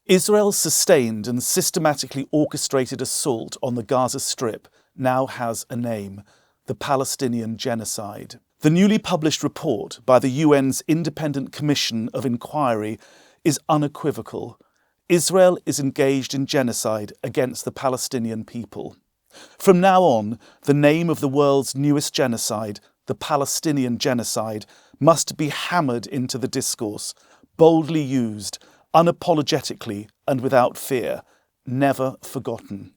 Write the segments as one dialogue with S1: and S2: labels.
S1: Israel's sustained and systematically orchestrated assault on the Gaza Strip now has a name: the Palestinian Genocide. The newly published report by the UN's Independent Commission of Inquiry is unequivocal. Israel is engaged in genocide against the Palestinian people. From now on, the name of the world's newest genocide, the Palestinian Genocide, must be hammered into the discourse, boldly used, unapologetically and without fear, never forgotten.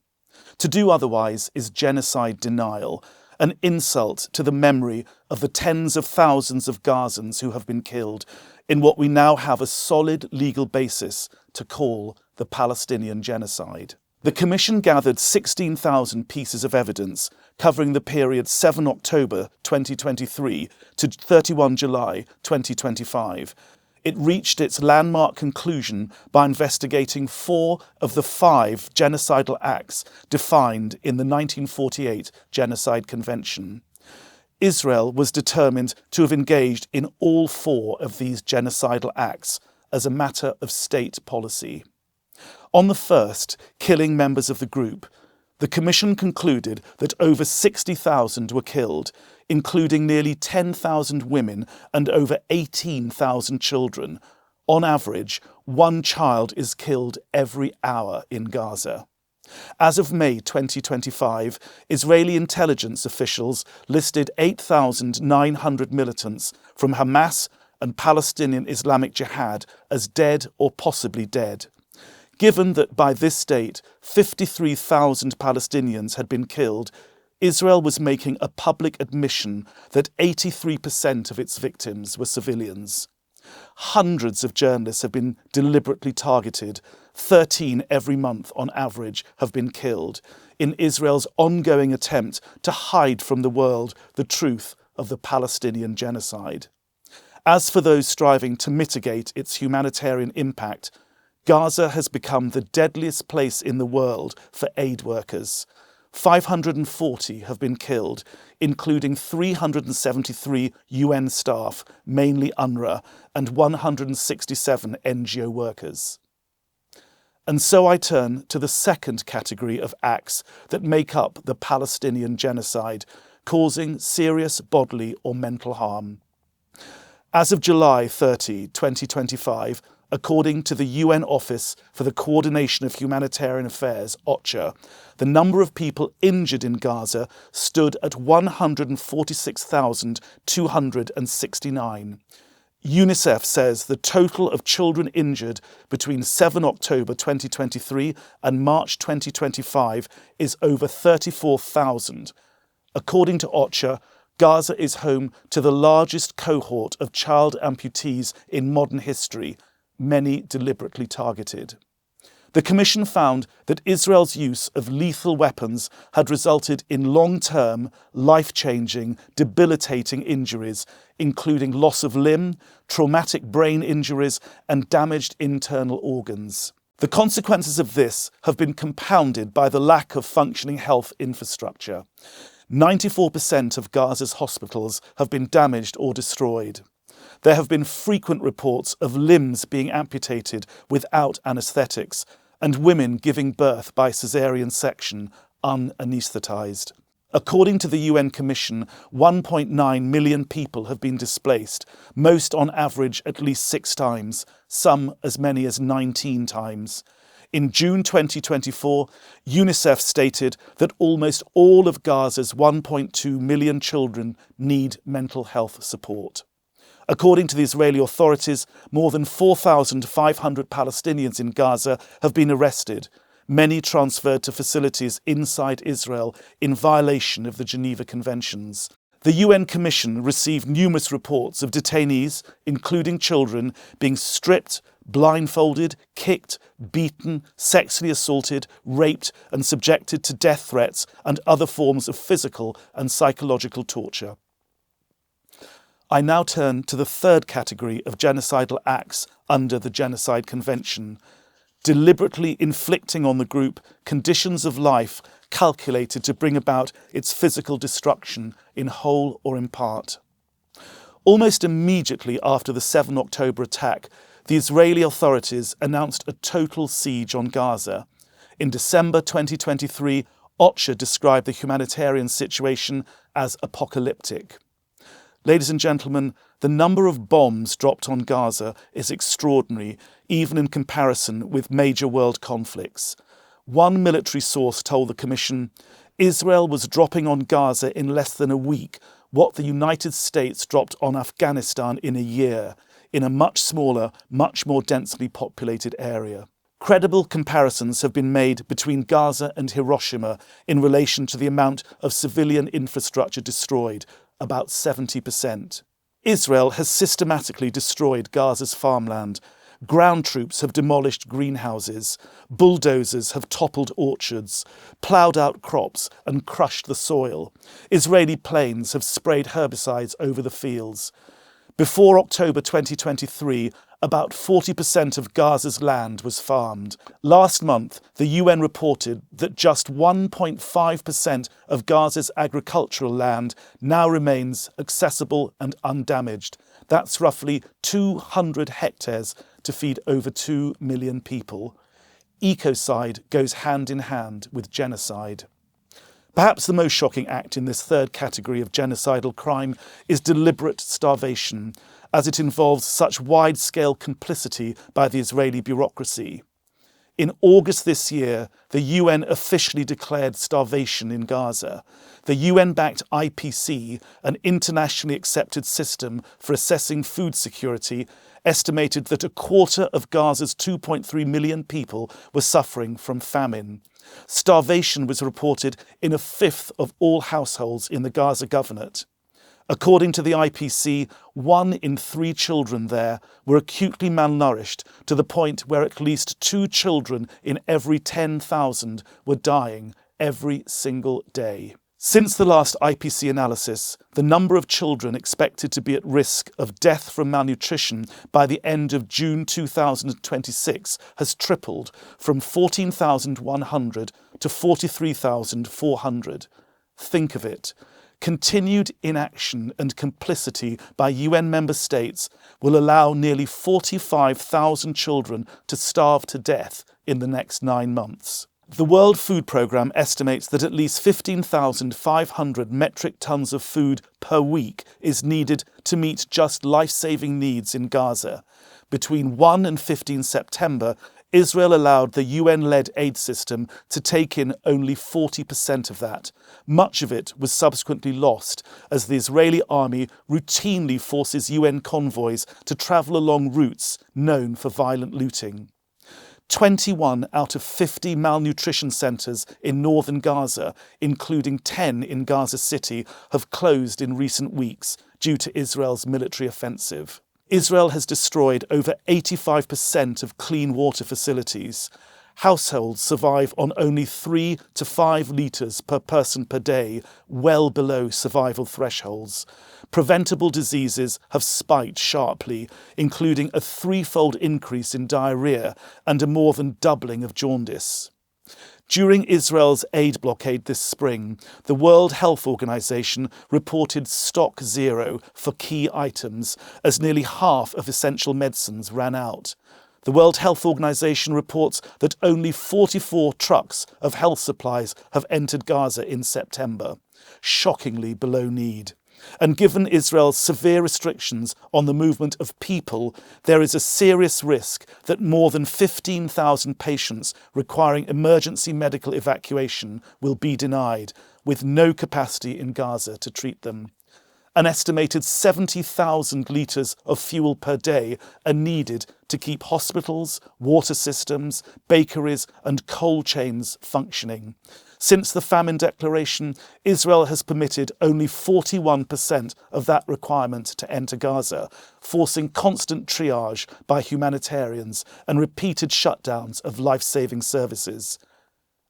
S1: To do otherwise is genocide denial, an insult to the memory of the tens of thousands of Gazans who have been killed in what we now have a solid legal basis to call the Palestinian Genocide. The Commission gathered 16,000 pieces of evidence covering the period 7 October 2023 to 31 July 2025. It reached its landmark conclusion by investigating 4 of the 5 genocidal acts defined in the 1948 Genocide Convention. Israel was determined to have engaged in all 4 of these genocidal acts as a matter of state policy. On the first, killing members of the group, the Commission concluded that over 60,000 were killed, including nearly 10,000 women and over 18,000 children. On average, 1 child is killed every hour in Gaza. As of May 2025, Israeli intelligence officials listed 8,900 militants from Hamas and Palestinian Islamic Jihad as dead or possibly dead. Given that by this date 53,000 Palestinians had been killed, Israel was making a public admission that 83% of its victims were civilians. Hundreds of journalists have been deliberately targeted. 13 every month on average have been killed in Israel's ongoing attempt to hide from the world the truth of the Palestinian genocide. As for those striving to mitigate its humanitarian impact, Gaza has become the deadliest place in the world for aid workers. 540 have been killed, including 373 UN staff, mainly UNRWA, and 167 NGO workers. And so I turn to the second category of acts that make up the Palestinian genocide, causing serious bodily or mental harm. As of July 30, 2025, according to the UN Office for the Coordination of Humanitarian Affairs, OCHA, the number of people injured in Gaza stood at 146,269. UNICEF says the total of children injured between 7 October 2023 and March 2025 is over 34,000. According to OCHA, Gaza is home to the largest cohort of child amputees in modern history, many deliberately targeted. The Commission found that Israel's use of lethal weapons had resulted in long-term, life-changing, debilitating injuries, including loss of limb, traumatic brain injuries, and damaged internal organs. The consequences of this have been compounded by the lack of functioning health infrastructure. 94% of Gaza's hospitals have been damaged or destroyed. There have been frequent reports of limbs being amputated without anaesthetics and women giving birth by caesarean section unanaesthetised. According to the UN Commission, 1.9 million people have been displaced, most on average at least 6 times, some as many as 19 times. In June 2024, UNICEF stated that almost all of Gaza's 1.2 million children need mental health support. According to the Israeli authorities, more than 4,500 Palestinians in Gaza have been arrested, many transferred to facilities inside Israel in violation of the Geneva Conventions. The UN Commission received numerous reports of detainees, including children, being stripped, blindfolded, kicked, beaten, sexually assaulted, raped, and subjected to death threats and other forms of physical and psychological torture. I now turn to the third category of genocidal acts under the Genocide Convention, deliberately inflicting on the group conditions of life calculated to bring about its physical destruction in whole or in part. Almost immediately after the 7 October attack, the Israeli authorities announced a total siege on Gaza. In December 2023, OCHA described the humanitarian situation as apocalyptic. Ladies and gentlemen, the number of bombs dropped on Gaza is extraordinary, even in comparison with major world conflicts. One military source told the Commission, Israel was dropping on Gaza in less than a week what the United States dropped on Afghanistan in a year, in a much smaller, much more densely populated area. Credible comparisons have been made between Gaza and Hiroshima in relation to the amount of civilian infrastructure destroyed, about 70%. Israel has systematically destroyed Gaza's farmland. Ground troops have demolished greenhouses. Bulldozers have toppled orchards, ploughed out crops and crushed the soil. Israeli planes have sprayed herbicides over the fields. Before October 2023, about 40% of Gaza's land was farmed. Last month, the UN reported that just 1.5% of Gaza's agricultural land now remains accessible and undamaged. That's roughly 200 hectares to feed over 2 million people. Ecocide goes hand in hand with genocide. Perhaps the most shocking act in this third category of genocidal crime is deliberate starvation, as it involves such wide-scale complicity by the Israeli bureaucracy. In August this year, the UN officially declared starvation in Gaza. The UN-backed IPC, an internationally accepted system for assessing food security, estimated that a quarter of Gaza's 2.3 million people were suffering from famine. Starvation was reported in a fifth of all households in the Gaza Governorate. According to the IPC, 1 in 3 children there were acutely malnourished to the point where at least 2 children in every 10,000 were dying every single day. Since the last IPC analysis, the number of children expected to be at risk of death from malnutrition by the end of June 2026 has tripled from 14,100 to 43,400. Think of it. Continued inaction and complicity by UN member states will allow nearly 45,000 children to starve to death in the next 9 months. The World Food Programme estimates that at least 15,500 metric tons of food per week is needed to meet just life-saving needs in Gaza. Between 1 and 15 September, Israel allowed the UN-led aid system to take in only 40% of that. Much of it was subsequently lost as the Israeli army routinely forces UN convoys to travel along routes known for violent looting. 21 out of 50 malnutrition centres in northern Gaza, including 10 in Gaza City, have closed in recent weeks due to Israel's military offensive. Israel has destroyed over 85% of clean water facilities. Households survive on only 3 to 5 litres per person per day, well below survival thresholds. Preventable diseases have spiked sharply, including a 3-fold increase in diarrhoea and a more than doubling of jaundice. During Israel's aid blockade this spring, the World Health Organization reported stock zero for key items as nearly half of essential medicines ran out. The World Health Organization reports that only 44 trucks of health supplies have entered Gaza in September, shockingly below need. And given Israel's severe restrictions on the movement of people, there is a serious risk that more than 15,000 patients requiring emergency medical evacuation will be denied, with no capacity in Gaza to treat them. An estimated 70,000 litres of fuel per day are needed to keep hospitals, water systems, bakeries and cold chains functioning. Since the famine declaration, Israel has permitted only 41% of that requirement to enter Gaza, forcing constant triage by humanitarians and repeated shutdowns of life-saving services.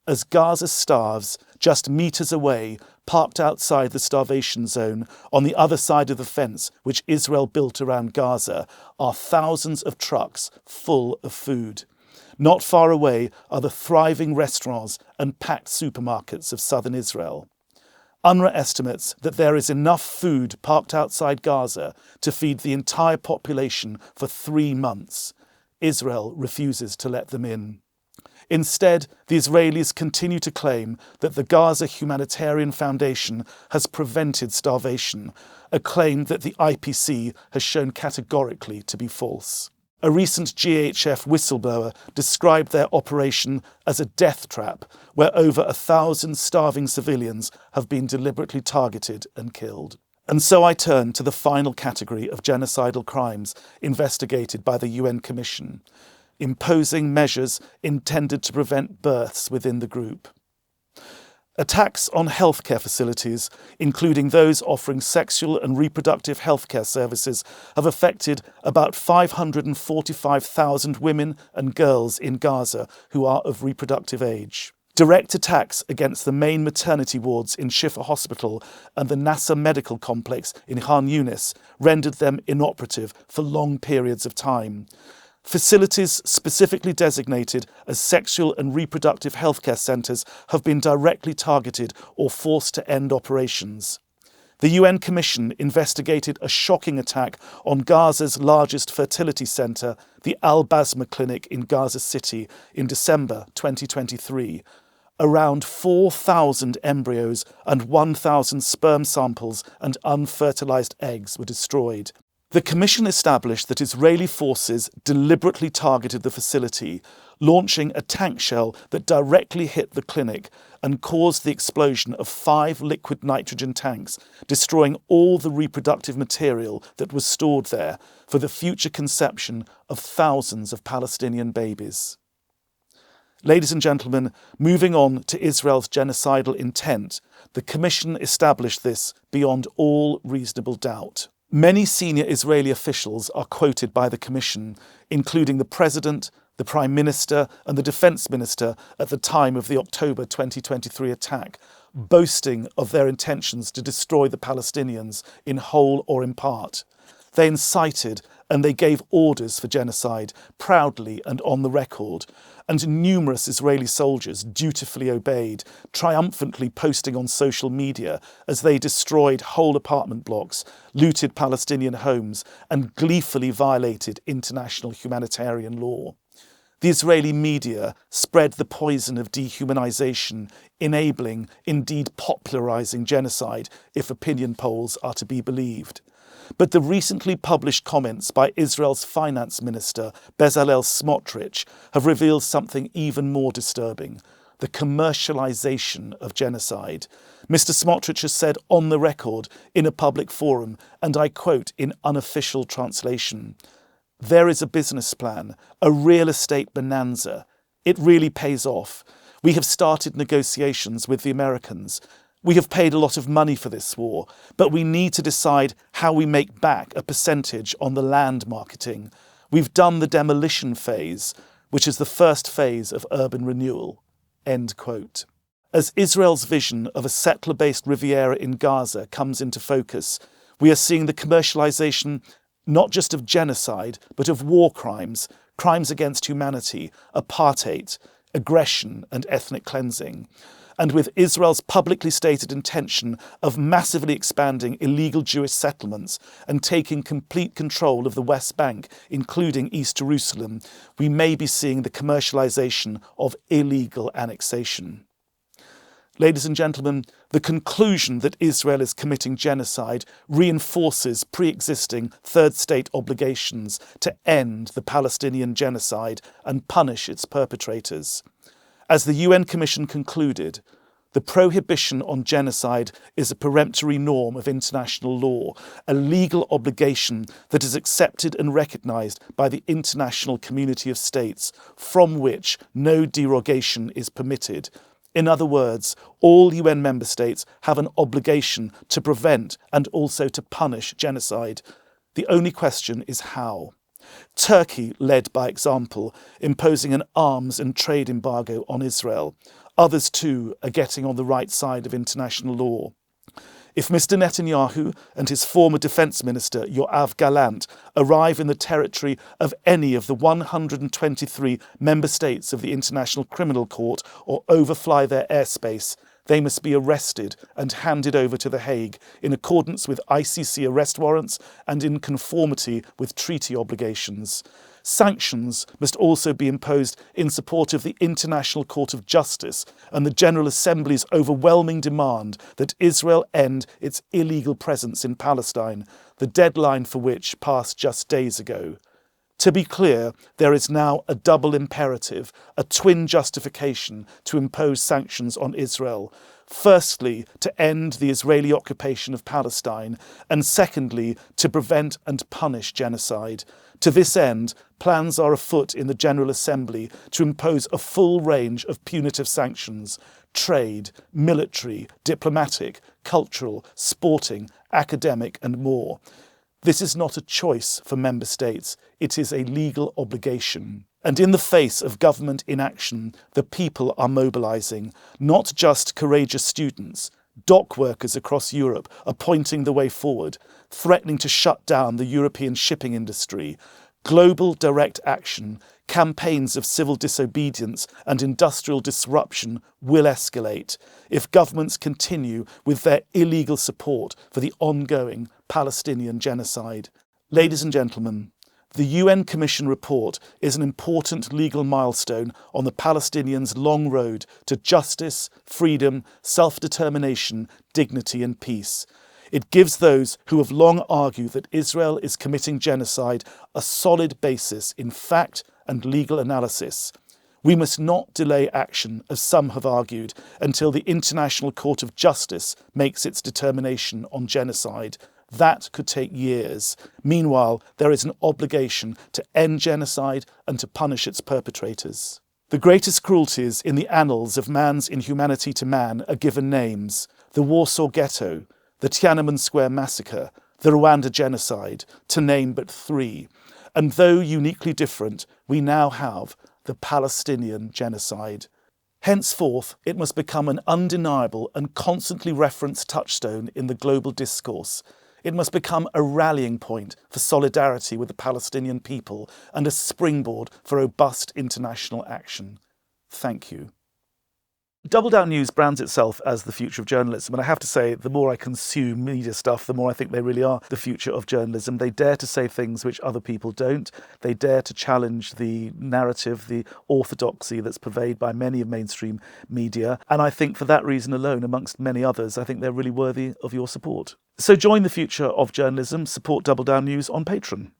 S1: As Gaza starves, just metres away, parked outside the starvation zone, on the other side of the fence which Israel built around Gaza, are thousands of trucks full of food. Not far away are the thriving restaurants and packed supermarkets of southern Israel. UNRWA estimates that there is enough food parked outside Gaza to feed the entire population for 3 months. Israel refuses to let them in. Instead, the Israelis continue to claim that the Gaza Humanitarian Foundation has prevented starvation, a claim that the IPC has shown categorically to be false. A recent GHF whistleblower described their operation as a death trap where over 1,000 starving civilians have been deliberately targeted and killed. And so I turn to the final category of genocidal crimes investigated by the UN Commission: imposing measures intended to prevent births within the group. Attacks on healthcare facilities, including those offering sexual and reproductive healthcare services, have affected about 545,000 women and girls in Gaza who are of reproductive age. Direct attacks against the main maternity wards in Shifa Hospital and the Nasser Medical Complex in Khan Yunis rendered them inoperative for long periods of time. Facilities specifically designated as sexual and reproductive healthcare centres have been directly targeted or forced to end operations. The UN Commission investigated a shocking attack on Gaza's largest fertility centre, the Al-Basma Clinic in Gaza City, in December 2023. Around 4,000 embryos and 1,000 sperm samples and unfertilised eggs were destroyed. The Commission established that Israeli forces deliberately targeted the facility, launching a tank shell that directly hit the clinic and caused the explosion of 5 liquid nitrogen tanks, destroying all the reproductive material that was stored there for the future conception of thousands of Palestinian babies. Ladies and gentlemen, moving on to Israel's genocidal intent, the Commission established this beyond all reasonable doubt. Many senior Israeli officials are quoted by the Commission, including the President, the Prime Minister and the Defence Minister at the time of the October 2023 attack, boasting of their intentions to destroy the Palestinians in whole or in part. They incited and they gave orders for genocide, proudly and on the record, and numerous Israeli soldiers dutifully obeyed, triumphantly posting on social media as they destroyed whole apartment blocks, looted Palestinian homes, and gleefully violated international humanitarian law. The Israeli media spread the poison of dehumanization, enabling, indeed popularizing genocide, if opinion polls are to be believed. But the recently published comments by Israel's finance minister, Bezalel Smotrich, have revealed something even more disturbing: the commercialization of genocide. Mr. Smotrich has said on the record in a public forum, and I quote in unofficial translation, "There is a business plan, a real estate bonanza. It really pays off. We have started negotiations with the Americans. We have paid a lot of money for this war, but we need to decide how we make back a percentage on the land marketing. We've done the demolition phase, which is the first phase of urban renewal." End quote. As Israel's vision of a settler-based Riviera in Gaza comes into focus, we are seeing the commercialization not just of genocide, but of war crimes, crimes against humanity, apartheid, aggression and ethnic cleansing. And with Israel's publicly stated intention of massively expanding illegal Jewish settlements and taking complete control of the West Bank, including East Jerusalem, we may be seeing the commercialization of illegal annexation. Ladies and gentlemen, the conclusion that Israel is committing genocide reinforces pre-existing third state obligations to end the Palestinian genocide and punish its perpetrators. As the UN Commission concluded, the prohibition on genocide is a peremptory norm of international law, a legal obligation that is accepted and recognised by the international community of states, from which no derogation is permitted. In other words, all UN member states have an obligation to prevent and also to punish genocide. The only question is how. Turkey led by example, imposing an arms and trade embargo on Israel. Others too are getting on the right side of international law. If Mr. Netanyahu and his former defence minister Yoav Gallant arrive in the territory of any of the 123 member states of the International Criminal Court or overfly their airspace, they must be arrested and handed over to The Hague in accordance with ICC arrest warrants and in conformity with treaty obligations. Sanctions must also be imposed in support of the International Court of Justice and the General Assembly's overwhelming demand that Israel end its illegal presence in Palestine, the deadline for which passed just days ago. To be clear, there is now a double imperative, a twin justification to impose sanctions on Israel. Firstly, to end the Israeli occupation of Palestine, and secondly, to prevent and punish genocide. To this end, plans are afoot in the General Assembly to impose a full range of punitive sanctions: trade, military, diplomatic, cultural, sporting, academic, and more. This is not a choice for member states, it is a legal obligation. And in the face of government inaction, the people are mobilising, not just courageous students. Dock workers across Europe are pointing the way forward, threatening to shut down the European shipping industry. Global direct action, campaigns of civil disobedience and industrial disruption will escalate if governments continue with their illegal support for the ongoing Palestinian genocide. Ladies and gentlemen, the UN Commission report is an important legal milestone on the Palestinians' long road to justice, freedom, self-determination, dignity and peace. It gives those who have long argued that Israel is committing genocide a solid basis in fact and legal analysis. We must not delay action, as some have argued, until the International Court of Justice makes its determination on genocide. That could take years. Meanwhile, there is an obligation to end genocide and to punish its perpetrators. The greatest cruelties in the annals of man's inhumanity to man are given names: the Warsaw Ghetto, the Tiananmen Square Massacre, the Rwanda Genocide, to name but three. And though uniquely different, we now have the Palestinian Genocide. Henceforth, it must become an undeniable and constantly referenced touchstone in the global discourse. It must become a rallying point for solidarity with the Palestinian people and a springboard for robust international action. Thank you. Double Down News brands itself as the future of journalism, and I have to say, the more I consume media stuff, the more I think they really are the future of journalism. They dare to say things which other people don't. They dare to challenge the narrative, the orthodoxy that's pervaded by many of mainstream media, and I think for that reason alone, amongst many others, I think they're really worthy of your support. So join the future of journalism, support Double Down News on Patreon.